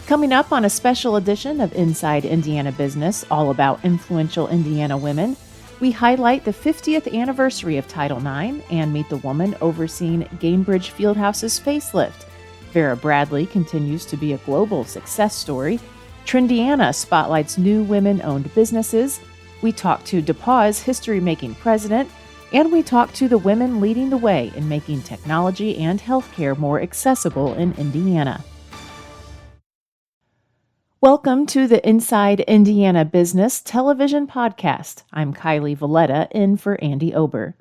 Coming up on a special edition of Inside Indiana Business, all about influential Indiana women, we highlight the 50th anniversary of Title IX and meet the woman overseeing Gainbridge Fieldhouse's facelift. Vera Bradley continues to be a global success story. Trendiana spotlights new women-owned businesses. We talk to DePauw's history-making president, and we talk to the women leading the way in making technology and healthcare more accessible in Indiana. Welcome to the Inside Indiana Business television podcast. I'm Kylie Valletta, in for Andy Ober.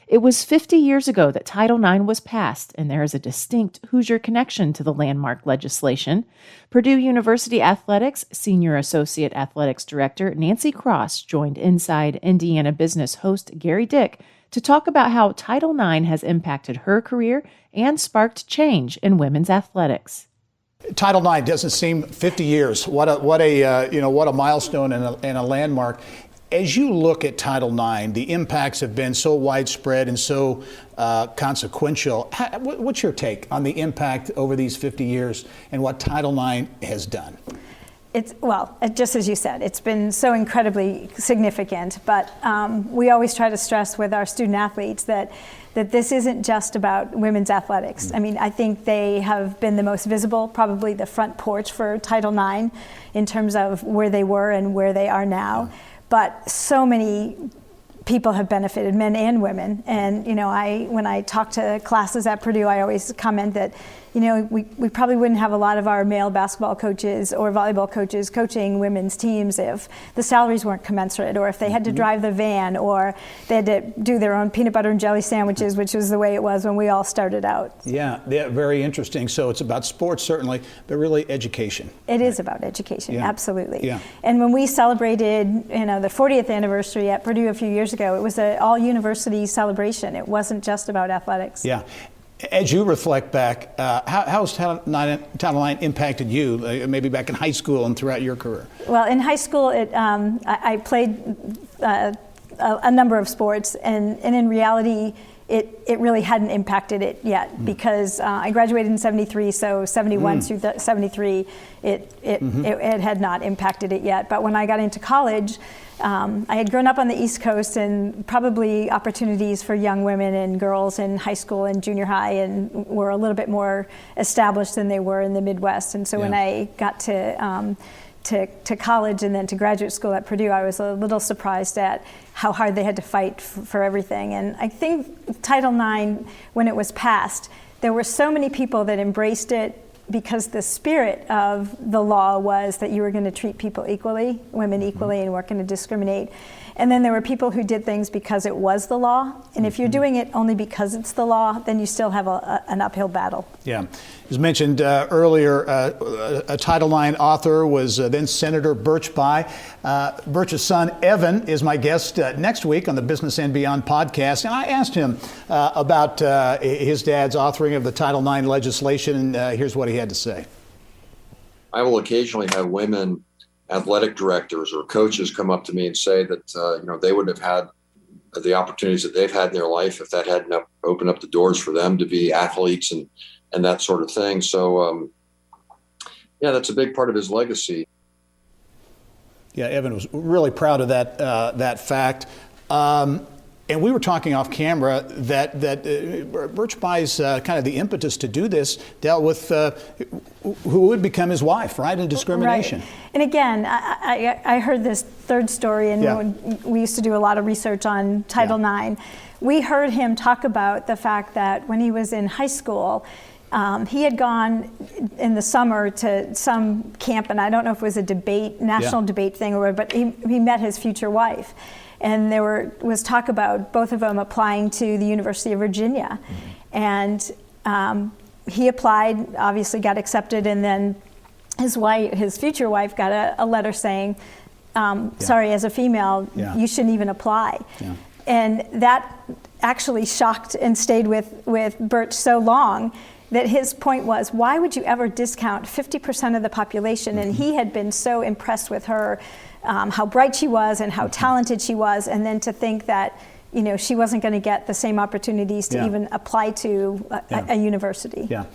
It was 50 years ago that Title IX was passed, and there is a distinct Hoosier connection to the landmark legislation. Purdue University Athletics Senior Associate Athletics Director Nancy Cross joined Inside Indiana Business host Gary Dick to talk about how Title IX has impacted her career and sparked change in women's athletics. Title IX doesn't seem 50 years. What a milestone and a landmark. As you look at Title IX, the impacts have been so widespread and so consequential. What's your take on the impact over these 50 years and what Title IX has done? Just as you said, it's been so incredibly significant, but we always try to stress with our student athletes that this isn't just about women's athletics. I mean, I think they have been the most visible, probably the front porch for Title IX in terms of where they were and where they are now. But so many people have benefited, men and women. And, when I talk to classes at Purdue, I always comment that, we probably wouldn't have a lot of our male basketball coaches or volleyball coaches coaching women's teams if the salaries weren't commensurate, or if they had to drive the van, or they had to do their own peanut butter and jelly sandwiches, which was the way it was when we all started out. Yeah, very interesting. So it's about sports, certainly, but really education. It is about education, absolutely. Yeah. And when we celebrated, the 40th anniversary at Purdue a few years ago, it was an all-university celebration. It wasn't just about athletics. Yeah. As you reflect back, how has Title IX impacted you, maybe back in high school and throughout your career? Well, in high school, I played a number of sports, and in reality, it really hadn't impacted it yet, because I graduated in 73, so 71 through 73, it had not impacted it yet. But when I got into college, I had grown up on the East Coast, and probably opportunities for young women and girls in high school and junior high and were a little bit more established than they were in the Midwest. And so when I got to college and then to graduate school at Purdue, I was a little surprised at how hard they had to fight for everything. And I think Title IX, when it was passed, there were so many people that embraced it because the spirit of the law was that you were going to treat people equally, women equally, and weren't going to discriminate. And then there were people who did things because it was the law. And if you're doing it only because it's the law, then you still have an uphill battle. Yeah. As mentioned earlier, a Title IX author was then Senator Birch Bayh. Birch's son, Evan, is my guest next week on the Business and Beyond podcast. And I asked him about his dad's authoring of the Title IX legislation, and here's what he had to say. I will occasionally have women athletic directors or coaches come up to me and say that they wouldn't have had the opportunities that they've had in their life if that hadn't opened up the doors for them to be athletes and that sort of thing. So that's a big part of his legacy. Yeah, Evan was really proud of that fact. And we were talking off camera that Birch Bayh's kind of the impetus to do this dealt with who would become his wife, right, and discrimination. Right. And again, I heard this third story, and when we used to do a lot of research on Title IX. We heard him talk about the fact that when he was in high school, he had gone in the summer to some camp, and I don't know if it was a national debate thing or whatever, but he met his future wife. And there was talk about both of them applying to the University of Virginia. And he applied, obviously got accepted, and then his future wife got a letter saying, sorry, as a female, you shouldn't even apply. Yeah. And that actually shocked and stayed with Birch so long that his point was, why would you ever discount 50% of the population? And he had been so impressed with her, how bright she was and how talented she was, and then to think that she wasn't going to get the same opportunities to even apply to a university. Yeah.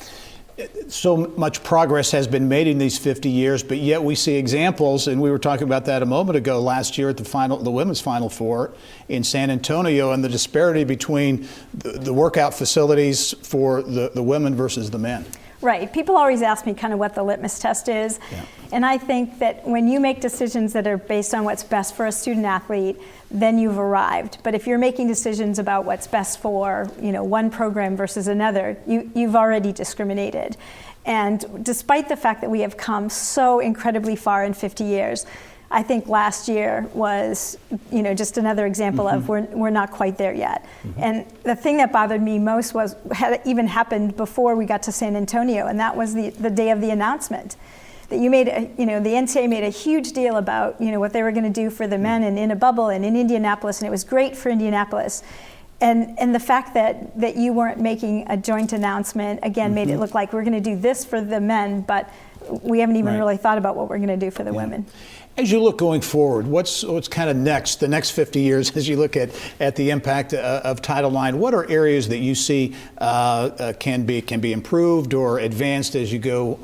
so much progress has been made in these 50 years, but yet we see examples, and we were talking about that a moment ago last year at the women's Final Four in San Antonio, and the disparity between the workout facilities for the women versus the men. Right. People always ask me kind of what the litmus test is. Yeah. And I think that when you make decisions that are based on what's best for a student athlete, then you've arrived. But if you're making decisions about what's best for, one program versus another, you've already discriminated. And despite the fact that we have come so incredibly far in 50 years, I think last year was, just another example of we're not quite there yet. And the thing that bothered me most had even happened before we got to San Antonio, and that was the day of the announcement. That you made, the NCAA made a huge deal about, what they were going to do for the men and in a bubble and in Indianapolis, and it was great for Indianapolis. And the fact that you weren't making a joint announcement, again, made it look like we're going to do this for the men, but we haven't even really thought about what we're going to do for the women. As you look going forward, what's kind of next, the next 50 years, as you look at the impact of Title IX? What are areas that you see can be improved or advanced as you go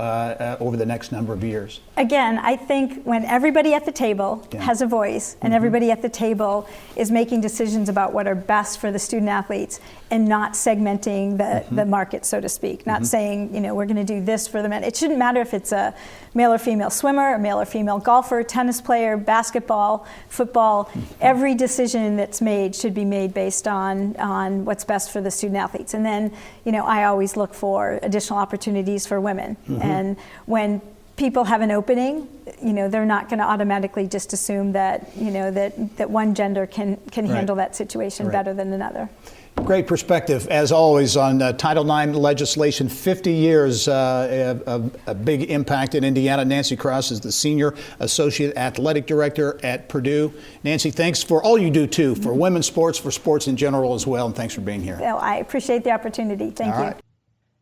over the next number of years? Again, I think when everybody at the table has a voice and everybody at the table is making decisions about what are best for the student athletes and not segmenting the market, so to speak, not saying, we're going to do this for the men. It shouldn't matter if it's a male or female swimmer, a male or female golfer, tennis player, basketball, football. Every decision that's made should be made based on what's best for the student athletes. And then, I always look for additional opportunities for women. And when people have an opening, they're not going to automatically just assume that, that one gender can handle that situation better than another. Great perspective, as always, on Title IX legislation. 50 years of a big impact in Indiana. Nancy Cross is the Senior Associate Athletic Director at Purdue. Nancy, thanks for all you do, too, for women's sports, for sports in general as well, and thanks for being here. Well, I appreciate the opportunity. Thank you. Right.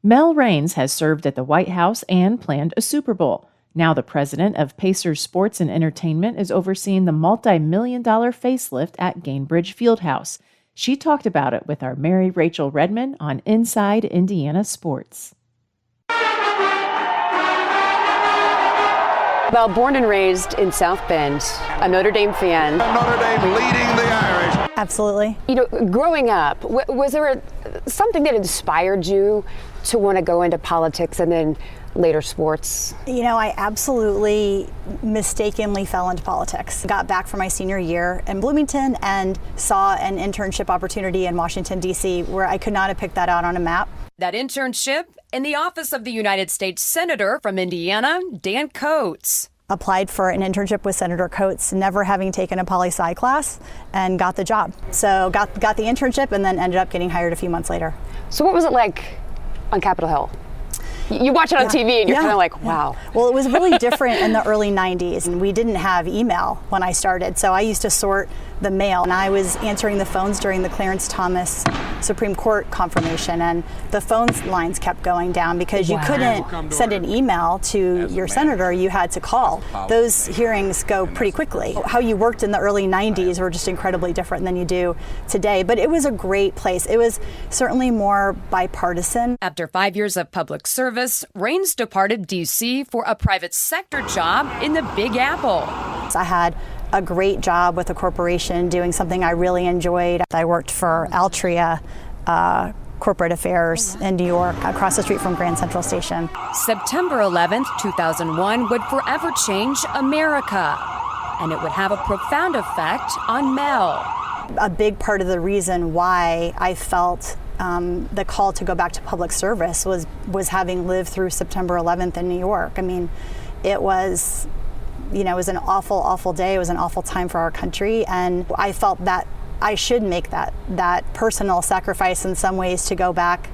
Mel Raines has served at the White House and planned a Super Bowl. Now the president of Pacers Sports and Entertainment is overseeing the multi-million-dollar facelift at Gainbridge Fieldhouse. She talked about it with our Mary Rachel Redmond on Inside Indiana Sports. Well, born and raised in South Bend, a Notre Dame fan. Notre Dame leading the Irish. Absolutely. Growing up, was there something that inspired you to want to go into politics and then later sports? I absolutely mistakenly fell into politics. Got back from my senior year in Bloomington and saw an internship opportunity in Washington, D.C. where I could not have picked that out on a map. That internship in the office of the United States Senator from Indiana, Dan Coates. Applied for an internship with Senator Coates, never having taken a poli-sci class, and got the job. So got the internship and then ended up getting hired a few months later. So what was it like on Capitol Hill? You watch it on TV and you're kind of like, wow. Well, it was really different in the early 90s, and we didn't have email when I started. So I used to sort the mail, and I was answering the phones during the Clarence Thomas Supreme Court confirmation, and the phone lines kept going down because you couldn't send an email to your senator, you had to call. Those hearings go pretty quickly. How you worked in the early 90s were just incredibly different than you do today, but it was a great place. It was certainly more bipartisan. After 5 years of public service, Raines departed D.C. for a private sector job in the Big Apple. I had a great job with a corporation doing something I really enjoyed. I worked for Altria Corporate Affairs in New York, across the street from Grand Central Station. September 11th, 2001 would forever change America, and it would have a profound effect on Mel. A big part of the reason why I felt the call to go back to public service was having lived through September 11th in New York. I mean, it was an awful, awful day. It was an awful time for our country, and I felt that I should make that personal sacrifice in some ways to go back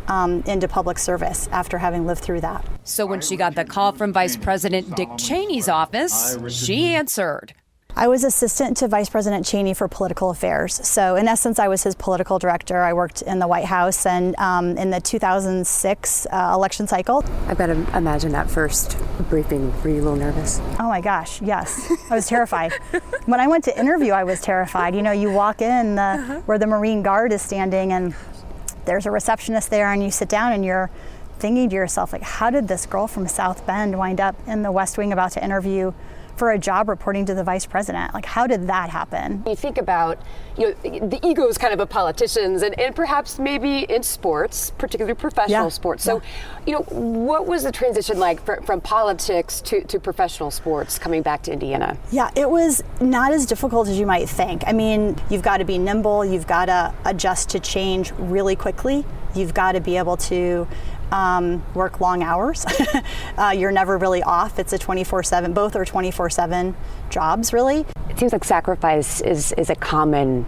into public service after having lived through that. So when she got the call from Vice President Dick Cheney's office, she answered. I was assistant to Vice President Cheney for political affairs. So in essence, I was his political director. I worked in the White House, and in the 2006 election cycle. I've got to imagine that first briefing. Were you a little nervous? Oh my gosh, yes. I was terrified. When I went to interview, I was terrified. You walk in where the Marine Guard is standing, and there's a receptionist there, and you sit down, and you're thinking to yourself, like, how did this girl from South Bend wind up in the West Wing about to interview for a job reporting to the vice president? Like, how did that happen? You think about, the egos kind of politicians and perhaps maybe in sports, particularly professional sports. So, what was the transition like from politics to professional sports coming back to Indiana? Yeah, it was not as difficult as you might think. I mean, you've got to be nimble. You've got to adjust to change really quickly. You've got to be able to work long hours. You're never really off. It's a 24/7, both are 24/7 jobs, really. It seems like sacrifice is a common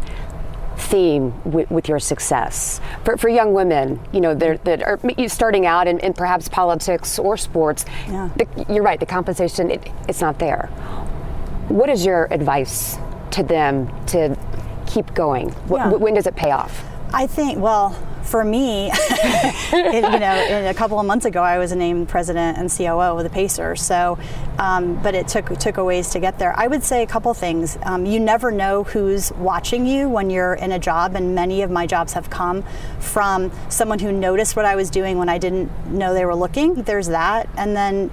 theme with your success. For young women, that are starting out in perhaps politics or sports, you're right, the compensation, it's not there. What is your advice to them to keep going? When does it pay off? I think, for me, a couple of months ago, I was named president and COO of the Pacers. So, but it took a ways to get there. I would say a couple things. You never know who's watching you when you're in a job, and many of my jobs have come from someone who noticed what I was doing when I didn't know they were looking. There's that, and then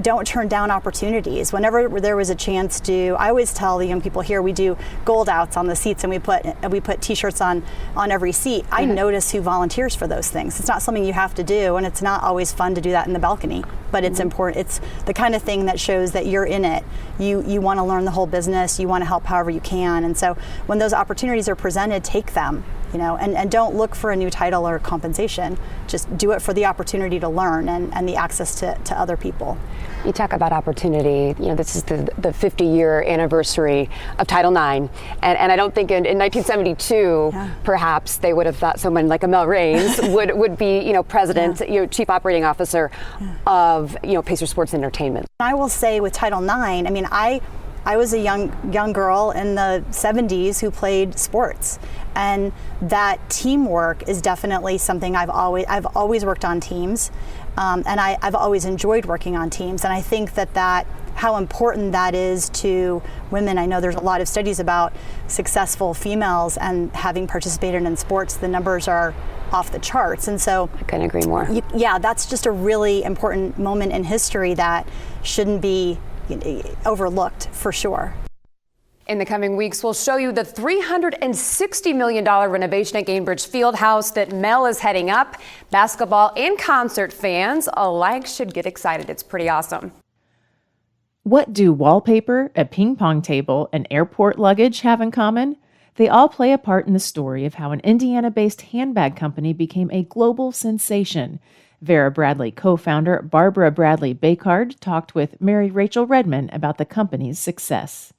don't turn down opportunities. Whenever there was a chance to, I always tell the young people here, we do gold outs on the seats, and we put T-shirts on every seat. I notice who volunteers for those things. It's not something you have to do, and it's not always fun to do that in the balcony, but it's important. It's the kind of thing that shows that you're in it. You want to learn the whole business. You want to help however you can, and so when those opportunities are presented, take them. And don't look for a new title or compensation. Just do it for the opportunity to learn and the access to other people. You talk about opportunity. This is the 50-year anniversary of Title IX, and I don't think in 1972, perhaps they would have thought someone like Amel Raines would be, president, chief operating officer of, Pacer Sports Entertainment. I will say with Title IX, I mean, I was a young girl in the 70s who played sports, and that teamwork is definitely something I've always worked on teams, and I've always enjoyed working on teams, and I think that how important that is to women. I know there's a lot of studies about successful females and having participated in sports. The numbers are off the charts, and so I couldn't agree more. That's just a really important moment in history that shouldn't be overlooked, for sure. In the coming weeks, we'll show you the $360 million renovation at Gainbridge Fieldhouse that Mel is heading up. Basketball and concert fans alike should get excited. It's pretty awesome. What do wallpaper, a ping pong table, and airport luggage have in common? They all play a part in the story of how an Indiana-based handbag company became a global sensation. Vera Bradley co-founder Barbara Bradley Bakard talked with Mary Rachel Redman about the company's success.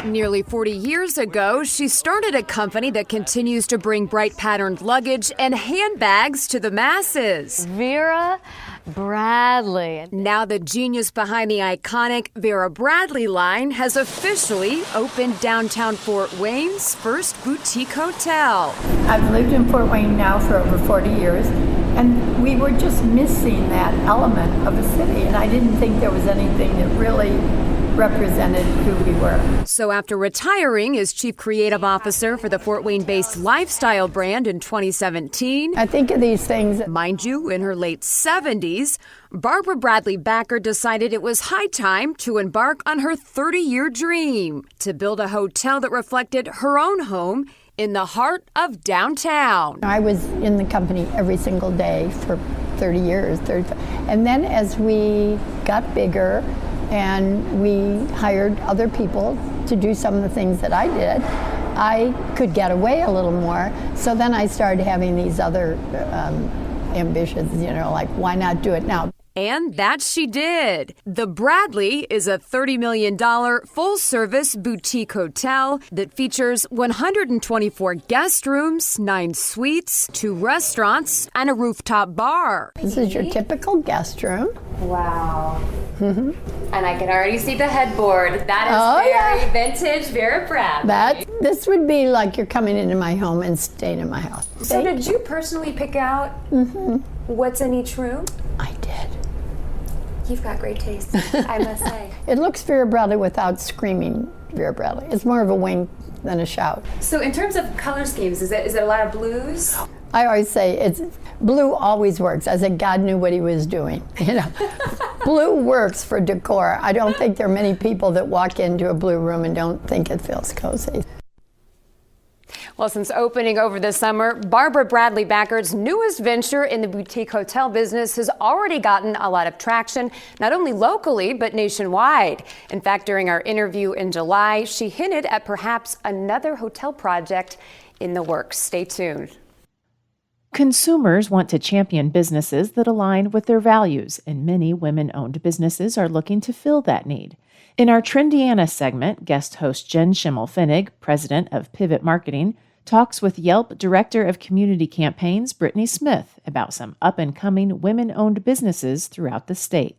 Nearly 40 years ago, she started a company that continues to bring bright patterned luggage and handbags to the masses. Vera Bradley. Now the genius behind the iconic Vera Bradley line has officially opened downtown Fort Wayne's first boutique hotel. I've lived in Fort Wayne now for over 40 years, and we were just missing that element of a city, and I didn't think there was anything that really represented who we were. So after retiring as chief creative officer for the Fort Wayne-based lifestyle brand in 2017, I think of these things. Mind you, in her late 70s, Barbara Bradley Bakard decided it was high time to embark on her 30-year dream to build a hotel that reflected her own home in the heart of downtown. I was in the company every single day for 30 years. And then as we got bigger, and we hired other people to do some of the things that I did, I could get away a little more. So then I started having these other ambitions, like why not do it now? And that she did. The Bradley is a $30 million full-service boutique hotel that features 124 guest rooms, 9 suites, 2 restaurants, and a rooftop bar. This is your typical guest room. Wow. Mm-hmm. And I can already see the headboard. That is very vintage Vera Bradley. This would be like you're coming into my home and staying in my house. So did you personally pick out what's in each room? I did. You've got great taste, I must say. It looks Vera Bradley without screaming Vera Bradley. It's more of a wink than a shout. So in terms of color schemes, is it a lot of blues? I always say blue always works. I said God knew what he was doing. Blue works for decor. I don't think there are many people that walk into a blue room and don't think it feels cozy. Well, since opening over the summer, Barbara Bradley Backard's newest venture in the boutique hotel business has already gotten a lot of traction, not only locally, but nationwide. In fact, during our interview in July, she hinted at perhaps another hotel project in the works. Stay tuned. Consumers want to champion businesses that align with their values, and many women-owned businesses are looking to fill that need. In our Trendiana segment, guest host Jen Schimmel-Finnig, president of Pivot Marketing, talks with Yelp Director of Community Campaigns, Brittany Smith, about some up-and-coming women-owned businesses throughout the state.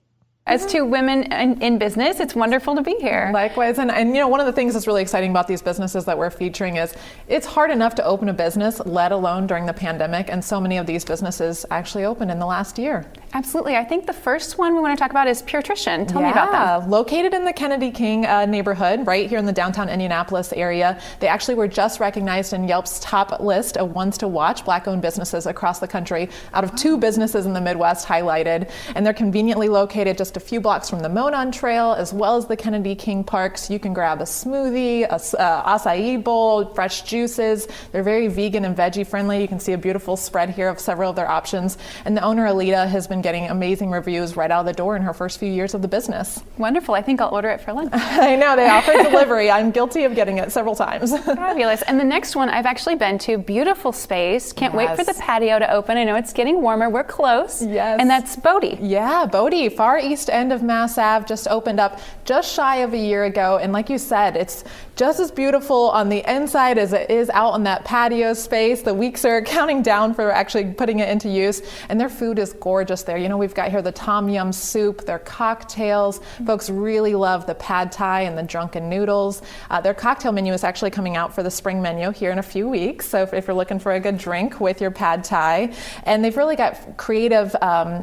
As two women in business, it's wonderful to be here. Likewise, and one of the things that's really exciting about these businesses that we're featuring is it's hard enough to open a business, let alone during the pandemic, and so many of these businesses actually opened in the last year. Absolutely. I think the first one we want to talk about is Puritrition. Tell me about them. Located in the Kennedy King neighborhood, right here in the downtown Indianapolis area. They actually were just recognized in Yelp's top list of ones to watch, Black-owned businesses across the country, out of 2 businesses in the Midwest highlighted. And they're conveniently located just a few blocks from the Monon Trail, as well as the Kennedy King Parks. You can grab a smoothie, acai bowl, fresh juices. They're very vegan and veggie friendly. You can see a beautiful spread here of several of their options. And the owner, Alita, has been getting amazing reviews right out of the door in her first few years of the business. Wonderful. I think I'll order it for lunch. I know, they offer delivery. I'm guilty of getting it several times. Fabulous. And the next one I've actually been to. Beautiful space. Can't wait for the patio to open. I know it's getting warmer. We're close. Yes. And that's Bodie. Yeah, Bodie, far east end of Mass Ave, just opened up just shy of a year ago. And like you said, it's just as beautiful on the inside as it is out on that patio space. The weeks are counting down for actually putting it into use. And their food is gorgeous there. We've got here the Tom Yum soup, their cocktails. Folks really love the pad thai and the drunken noodles. Their cocktail menu is actually coming out for the spring menu here in a few weeks. So if you're looking for a good drink with your pad thai. And they've really got creative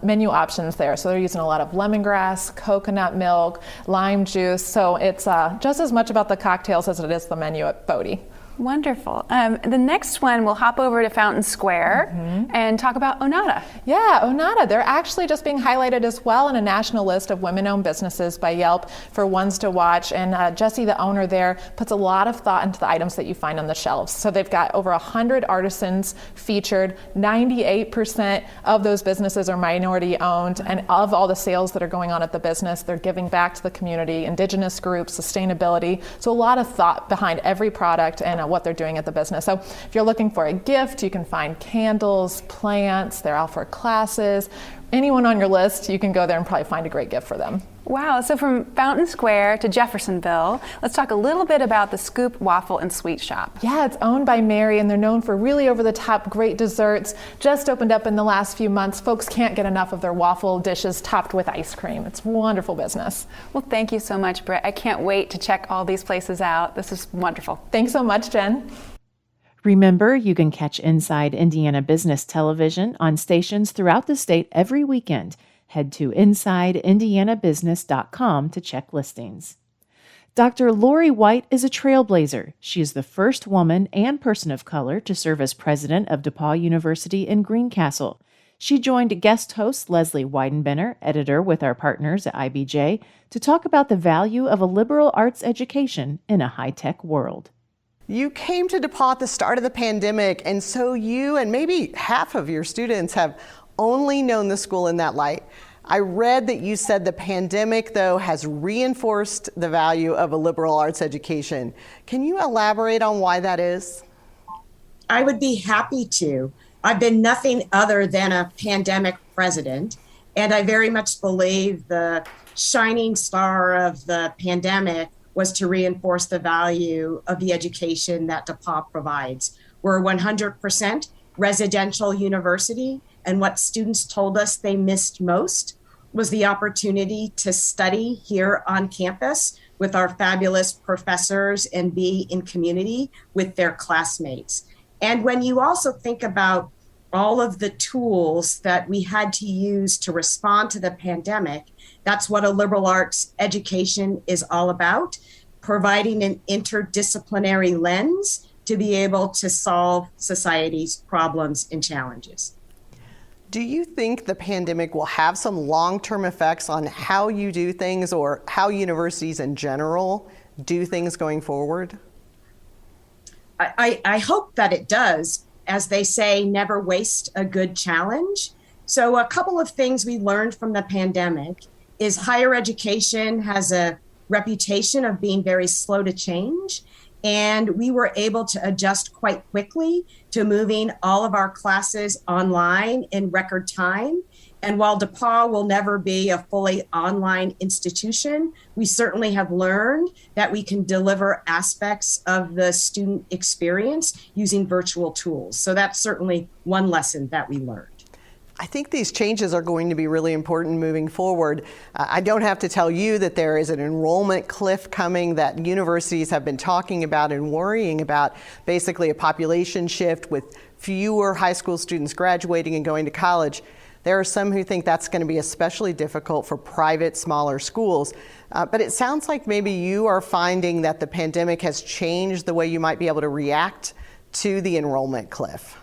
menu options there. So they're using a lot of lemongrass, coconut milk, lime juice. So it's just as much about the cocktails as it is the menu at Bodie. Wonderful. The next one, we'll hop over to Fountain Square and talk about Onata. Yeah, Onata. They're actually just being highlighted as well in a national list of women-owned businesses by Yelp for ones to watch. And Jessie, the owner there, puts a lot of thought into the items that you find on the shelves. So they've got over 100 artisans featured. 98% of those businesses are minority-owned. And of all the sales that are going on at the business, they're giving back to the community, indigenous groups, sustainability. So a lot of thought behind every product and what they're doing at the business. So if you're looking for a gift, you can find candles, plants, they're out for classes. Anyone on your list, you can go there and probably find a great gift for them. Wow, so from Fountain Square to Jeffersonville, let's talk a little bit about the Scoop Waffle and Sweet Shop. Yeah, it's owned by Mary, and they're known for really over-the-top great desserts. Just opened up in the last few months. Folks can't get enough of their waffle dishes topped with ice cream. It's a wonderful business. Well, thank you so much, Britt. I can't wait to check all these places out. This is wonderful. Thanks so much, Jen. Remember, you can catch Inside Indiana Business Television on stations throughout the state every weekend. Head to InsideIndianaBusiness.com to check listings. Dr. Lori White is a trailblazer. She is the first woman and person of color to serve as president of DePauw University in Greencastle. She joined guest host Leslie Weidenbenner, editor with our partners at IBJ, to talk about the value of a liberal arts education in a high-tech world. You came to DePauw at the start of the pandemic, and so you and maybe half of your students have only known the school in that light. I read that you said the pandemic, though, has reinforced the value of a liberal arts education. Can you elaborate on why that is? I would be happy to. I've been nothing other than a pandemic president, and I very much believe the shining star of the pandemic was to reinforce the value of the education that DePauw provides. We're a 100% residential university, and what students told us they missed most was the opportunity to study here on campus with our fabulous professors and be in community with their classmates. And when you also think about all of the tools that we had to use to respond to the pandemic, that's what a liberal arts education is all about, providing an interdisciplinary lens to be able to solve society's problems and challenges. Do you think the pandemic will have some long-term effects on how you do things or how universities in general do things going forward? I hope that it does. As they say, never waste a good challenge. So a couple of things we learned from the pandemic is higher education has a reputation of being very slow to change. And we were able to adjust quite quickly to moving all of our classes online in record time. And while DePauw will never be a fully online institution, we certainly have learned that we can deliver aspects of the student experience using virtual tools. So that's certainly one lesson that we learned. I think these changes are going to be really important moving forward. I don't have to tell you that there is an enrollment cliff coming that universities have been talking about and worrying about, basically a population shift with fewer high school students graduating and going to college. There are some who think that's going to be especially difficult for private, smaller schools. But it sounds like maybe you are finding that the pandemic has changed the way you might be able to react to the enrollment cliff.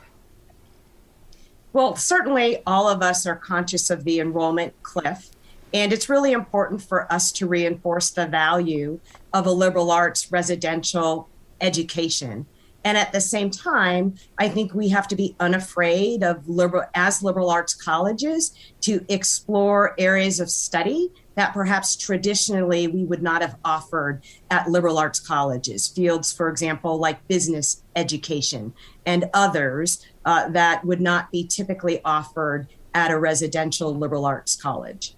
Well, certainly all of us are conscious of the enrollment cliff, and it's really important for us to reinforce the value of a liberal arts residential education. And at the same time, I think we have to be unafraid of liberal arts colleges to explore areas of study that perhaps traditionally we would not have offered at liberal arts colleges. Fields, for example, like business education and others that would not be typically offered at a residential liberal arts college.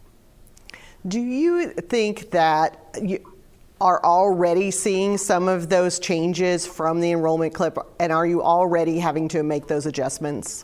Do you think that you are already seeing some of those changes from the enrollment cliff, and are you already having to make those adjustments?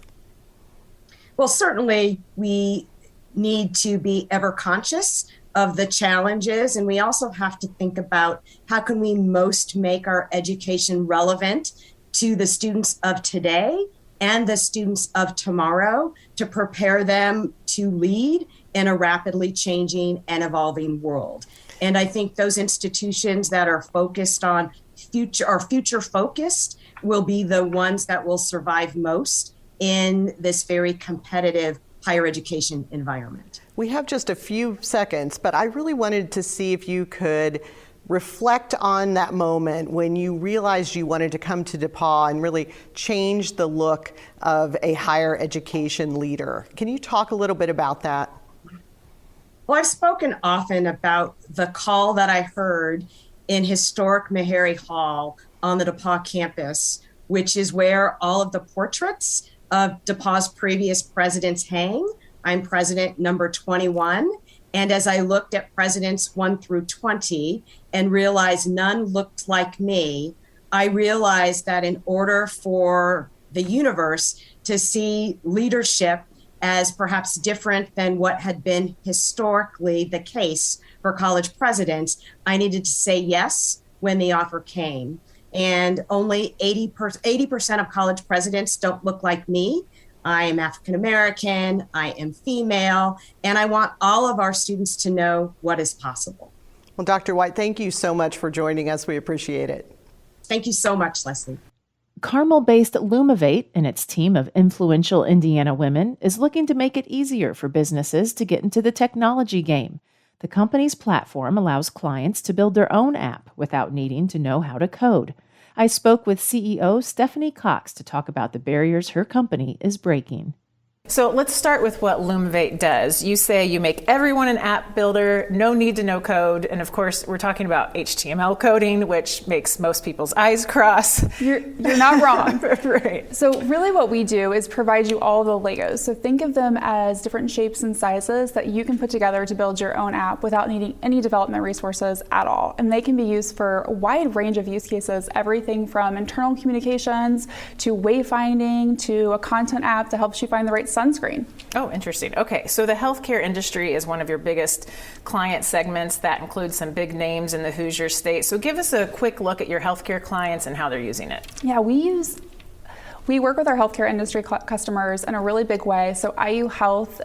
Well, certainly we need to be ever conscious of the challenges, and we also have to think about how can we most make our education relevant to the students of today and the students of tomorrow to prepare them to lead in a rapidly changing and evolving world. And I think those institutions that are focused on future focused will be the ones that will survive most in this very competitive higher education environment. We have just a few seconds, but I really wanted to see if you could reflect on that moment when you realized you wanted to come to DePauw and really change the look of a higher education leader. Can you talk a little bit about that? Well, I've spoken often about the call that I heard in historic Meharry Hall on the DePauw campus, which is where all of the portraits of DePauw's previous presidents hang. I'm president number 21. And as I looked at presidents 1 through 20 and realized none looked like me, I realized that in order for the universe to see leadership as perhaps different than what had been historically the case for college presidents, I needed to say yes when the offer came. And only 80% of college presidents don't look like me. I am African American, I am female, and I want all of our students to know what is possible. Well, Dr. White, thank you so much for joining us. We appreciate it. Thank you so much, Leslie. Carmel-based Lumivate and its team of influential Indiana women is looking to make it easier for businesses to get into the technology game. The company's platform allows clients to build their own app without needing to know how to code. I spoke with CEO Stephanie Cox to talk about the barriers her company is breaking. So let's start with what Lumivate does. You say you make everyone an app builder, no need to know code. And of course, we're talking about HTML coding, which makes most people's eyes cross. You're not wrong. Right. So really what we do is provide you all the Legos. So think of them as different shapes and sizes that you can put together to build your own app without needing any development resources at all. And they can be used for a wide range of use cases, everything from internal communications to wayfinding to a content app that helps you find the right sunscreen. Oh, interesting. Okay, so the healthcare industry is one of your biggest client segments. That includes some big names in the Hoosier state. So give us a quick look at your healthcare clients and how they're using it. Yeah, we work with our healthcare industry customers in a really big way. So IU Health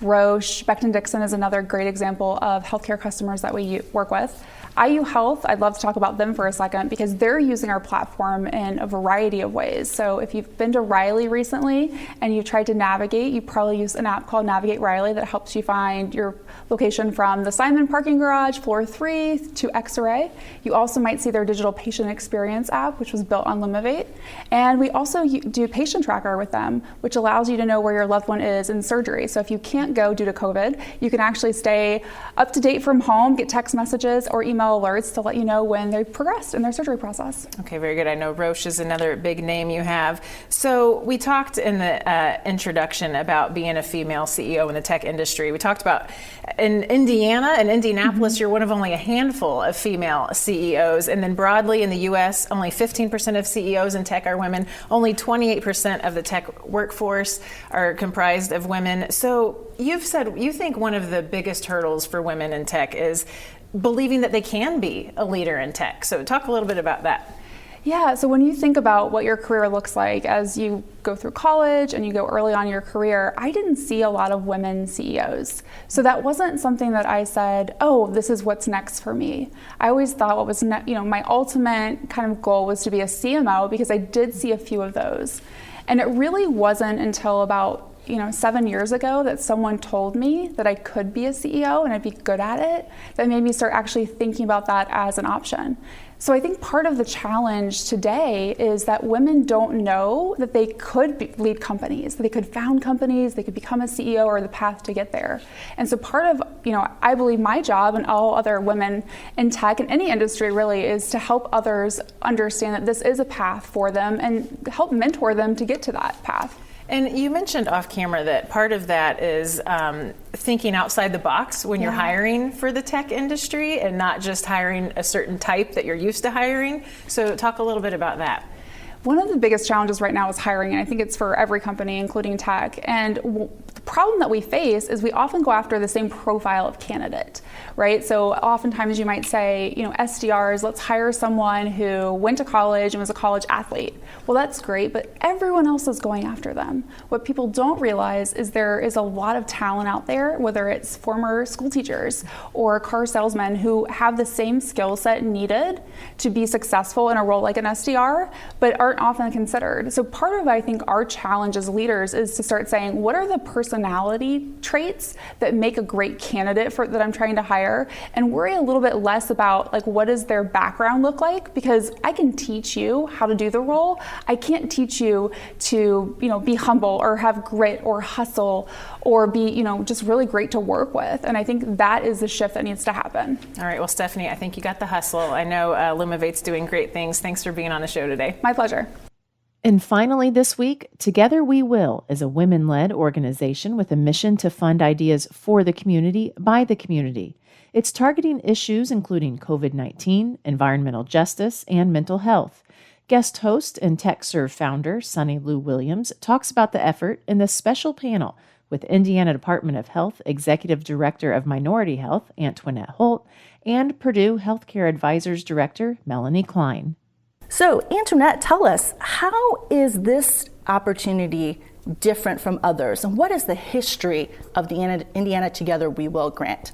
Roche, Becton Dixon is another great example of healthcare customers that we work with. IU Health, I'd love to talk about them for a second because they're using our platform in a variety of ways. So if you've been to Riley recently and you've tried to navigate, you probably use an app called Navigate Riley that helps you find your location from the Simon parking garage, floor 3 to X-ray. You also might see their digital patient experience app, which was built on Lumivate. And we also do patient tracker with them, which allows you to know where your loved one is in surgery. So if you can't go due to COVID, you can actually stay up to date from home, get text messages or email alerts to let you know when they've progressed in their surgery process. Okay, very good. I know Roche is another big name you have. So we talked in the introduction about being a female CEO in the tech industry. We talked about in Indiana and Indianapolis, you're one of only a handful of female CEOs. And then broadly in the U.S., only 15% of CEOs in tech are women. Only 28% of the tech workforce are comprised of women. So you've said you think one of the biggest hurdles for women in tech is believing that they can be a leader in tech. So talk a little bit about that. Yeah, so when you think about what your career looks like as you go through college and you go early on in your career, I didn't see a lot of women CEOs. So that wasn't something that I said, oh, this is what's next for me. I always thought what was my ultimate kind of goal was to be a CMO because I did see a few of those. And it really wasn't until about 7 years ago that someone told me that I could be a CEO and I'd be good at it, that made me start actually thinking about that as an option. So I think part of the challenge today is that women don't know that they could lead companies, that they could found companies, they could become a CEO or the path to get there. And so part of, I believe my job and all other women in tech and any industry really is to help others understand that this is a path for them and help mentor them to get to that path. And you mentioned off camera that part of that is thinking outside the box when you're hiring for the tech industry and not just hiring a certain type that you're used to hiring. So talk a little bit about that. One of the biggest challenges right now is hiring, and I think it's for every company, including tech. And the problem that we face is we often go after the same profile of candidate, right? So oftentimes you might say, SDRs, let's hire someone who went to college and was a college athlete. Well, that's great, but everyone else is going after them. What people don't realize is there is a lot of talent out there, whether it's former school teachers or car salesmen who have the same skill set needed to be successful in a role like an SDR, but aren't often considered. So part of, I think, our challenge as leaders is to start saying, what are the personality traits that make a great candidate that I'm trying to hire, and worry a little bit less about what does their background look like, because I can teach you how to do the role. I can't teach you to, be humble or have grit or hustle or be, just really great to work with. And I think that is the shift that needs to happen. All right. Well, Stephanie, I think you got the hustle. I know Lumivate's doing great things. Thanks for being on the show today. My pleasure. And finally this week, Together We Will is a women-led organization with a mission to fund ideas for the community by the community. It's targeting issues including COVID-19, environmental justice, and mental health. Guest host and TechServe founder Sunny Lou Williams talks about the effort in this special panel with Indiana Department of Health Executive Director of Minority Health Antoinette Holt and Purdue Healthcare Advisors Director Melanie Klein. So, Antoinette, tell us, how is this opportunity different from others? And what is the history of the Indiana Together We Will grant?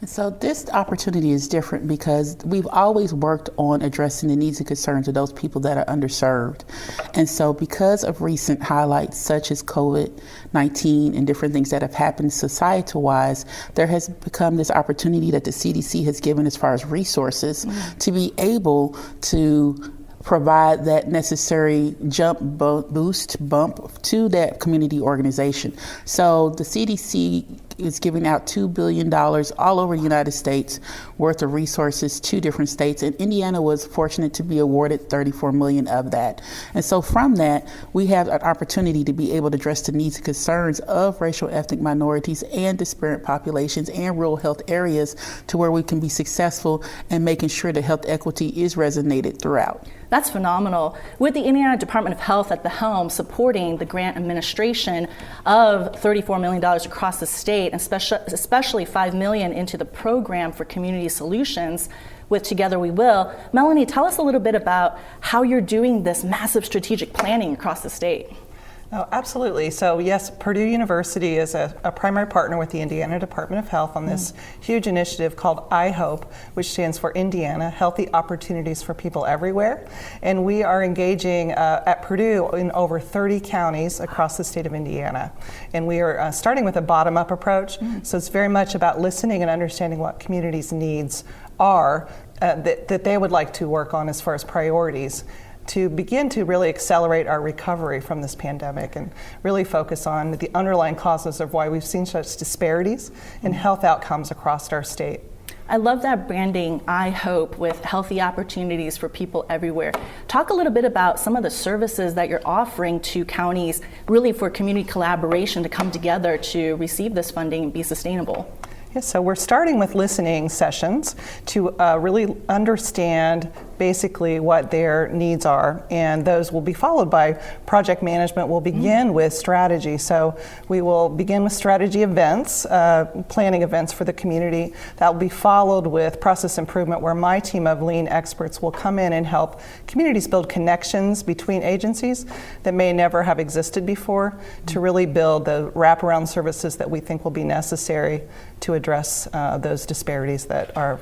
So this opportunity is different because we've always worked on addressing the needs and concerns of those people that are underserved. And so because of recent highlights such as COVID-19 and different things that have happened society-wise, there has become this opportunity that the CDC has given as far as resources to be able to provide that necessary boost bump to that community organization. So the CDC is giving out $2 billion all over the United States worth of resources to different states, and Indiana was fortunate to be awarded $34 million of that. And so from that, we have an opportunity to be able to address the needs and concerns of racial ethnic minorities and disparate populations and rural health areas to where we can be successful in making sure that health equity is resonated throughout. That's phenomenal. With the Indiana Department of Health at the helm supporting the grant administration of $34 million across the state, and especially $5 million into the program for community solutions with Together We Will. Melanie, tell us a little bit about how you're doing this massive strategic planning across the state. Oh, absolutely. So yes, Purdue University is a primary partner with the Indiana Department of Health on this huge initiative called iHope, which stands for Indiana Healthy Opportunities for People Everywhere. And we are engaging at Purdue in over 30 counties across the state of Indiana. And we are starting with a bottom-up approach. So it's very much about listening and understanding what communities' needs are that they would like to work on as far as priorities, to begin to really accelerate our recovery from this pandemic and really focus on the underlying causes of why we've seen such disparities in health outcomes across our state. I love that branding, I hope, with healthy opportunities for people everywhere. Talk a little bit about some of the services that you're offering to counties, really for community collaboration to come together to receive this funding and be sustainable. Yes, so we're starting with listening sessions to really understand basically what their needs are, and those will be followed by project management. We'll begin with strategy. So we will begin with strategy events, planning events for the community. That will be followed with process improvement, where my team of lean experts will come in and help communities build connections between agencies that may never have existed before, to really build the wraparound services that we think will be necessary to address those disparities that are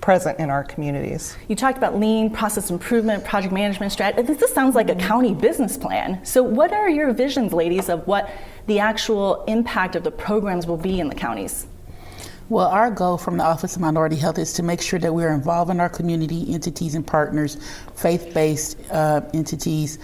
present in our communities. You talked about lean, process improvement, project management strategy. This sounds like a county business plan. So what are your visions, ladies, of what the actual impact of the programs will be in the counties? Well, our goal from the Office of Minority Health is to make sure that we're involving our community entities and partners, faith-based entities,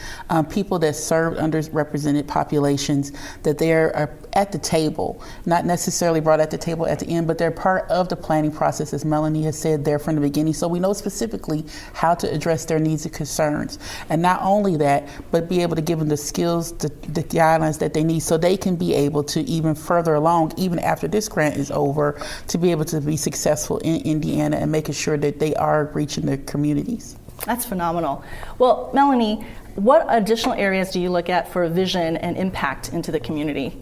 people that serve underrepresented populations, that they're at the table, not necessarily brought at the table at the end, but they're part of the planning process, as Melanie has said there from the beginning. So we know specifically how to address their needs and concerns. And not only that, but be able to give them the skills, the guidelines that they need, so they can be able to even further along, even after this grant is over, to be able to be successful in Indiana and making sure that they are reaching their communities. That's phenomenal. Well, Melanie, what additional areas do you look at for vision and impact into the community?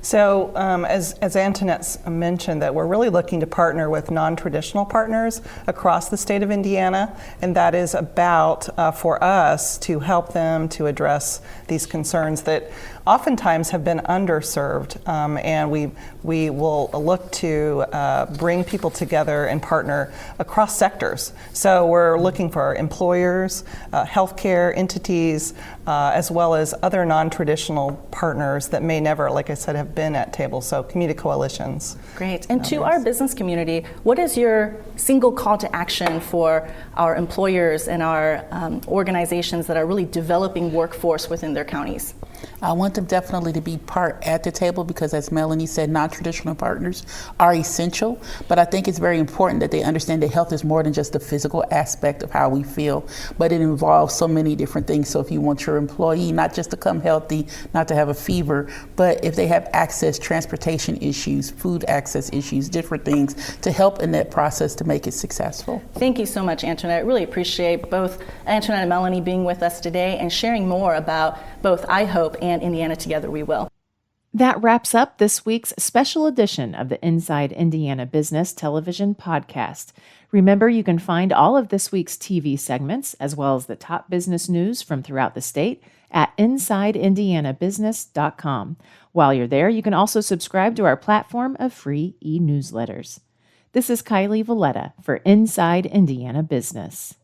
So as Antoinette mentioned, that we're really looking to partner with non-traditional partners across the state of Indiana, and that is about for us to help them to address these concerns that oftentimes have been underserved, and we will look to bring people together and partner across sectors. So we're looking for employers, healthcare entities, as well as other non-traditional partners that may never, like I said, have been at tables, so community coalitions. Great. And to our business community, what is your single call to action for our employers and our organizations that are really developing workforce within their counties? I want them definitely to be part at the table, because as Melanie said, non-traditional partners are essential, but I think it's very important that they understand that health is more than just the physical aspect of how we feel, but it involves so many different things. So if you want your employee not just to come healthy, not to have a fever, but if they have access, transportation issues, food access issues, different things to help in that process to make it successful. Thank you so much, Antoinette. I really appreciate both Antoinette and Melanie being with us today and sharing more about both iHope and Indiana Together We Will. That wraps up this week's special edition of the Inside Indiana Business Television Podcast. Remember, you can find all of this week's TV segments, as well as the top business news from throughout the state, at InsideIndianaBusiness.com. While you're there, you can also subscribe to our platform of free e-newsletters. This is Kylie Valletta for Inside Indiana Business.